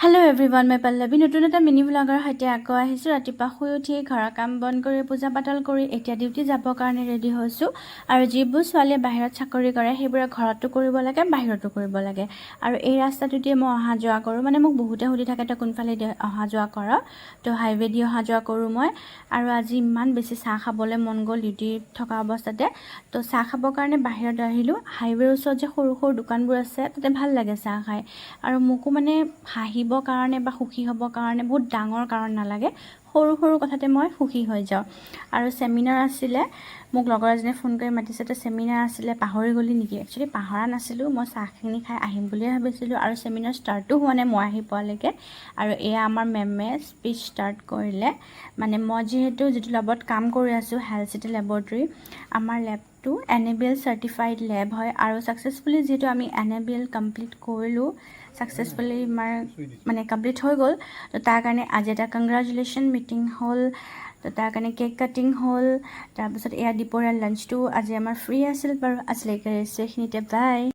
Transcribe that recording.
hello everyone मैं पल्लवी नतुन এটা mini ব্লগৰ সৈতে আকৌ আহিছোঁ ৰাতিপুৱা শুই উঠি ঘৰৰ কাম বন কৰি পূজা পাতল কৰি এতিয়া ডিউটি যাবৰ কাৰণে ৰেডি হৈছোঁ আৰু যিবোৰ ছোৱালীয়ে বাহিৰত চাকৰি কৰে সেইবোৰে ঘৰতো কৰিব লাগে বাহিৰতো কৰিব লাগে আৰু এই ৰাস্তাটো দিয়ে মই অহা যোৱা কৰোঁ মানে মোক বহুতে সুধি থাকে তো কোনফালে অহা যোৱা কৰ তো হাইৱে দি অহা যোৱা কৰোঁ মই আৰু আজি ইমান বেছি চাহ খাবলৈ মন গ'ল ডিউটি থকা অৱস্থাতে তো চাহ খাবৰ কাৰণে বাহিৰত আহিলোঁ হাইৱেৰ ওচৰত যে সৰু সৰু দোকানবোৰ আছে তাতে ভাল লাগে চাহ খাই আৰু মোকো মানে হাঁহিব কাৰণে বা সুখী হ'ব কাৰণে বহুত ডাঙৰ কাৰণ নালাগে সৰু সৰু কথাতে মই সুখী হৈ যাওঁ আৰু সেমিনাৰ আছিলে মোক লগৰ এজনে ফোন কৰি মাতিছে তো সেমিনাৰ আছিলে পাহৰি গলি নেকি একচুয়ালি পাহৰা নাছিলোঁ মই চাহখিনি খাই আহিম বুলিয়ে ভাবিছিলোঁ আৰু সেমিনাৰ ষ্টাৰ্টো হোৱা নাই মই আহি পোৱালৈকে আৰু এয়া আমাৰ মেমে স্পীচ ষ্টাৰ্ট কৰিলে মানে মই যিহেতু যিটো লেবত কাম কৰি আছোঁ হেল্থ চিটি লেবৰেটৰী আমাৰ লেবটো এনেবল চাৰ্টিফাইড লেব হয় আৰু সাকসেসফুলি যেহেতু আমি এনেবল কমপ্লিট কৰিলোঁ সাকসেসফুলি মানে কমপ্লিট হৈ গ'ল তো তাৰ কাৰণে আজি এটা কংগ্ৰেচুলেশ্যন মিটিং হ'ল তো তাৰ কাৰণে কেক কাটিং হ'ল তাৰপিছত এয়া দুপৰীয়া লাঞ্চটো আজি আমাৰ ফ্ৰী আছিল বাৰু আজিলৈকে এইখিনিতে বাই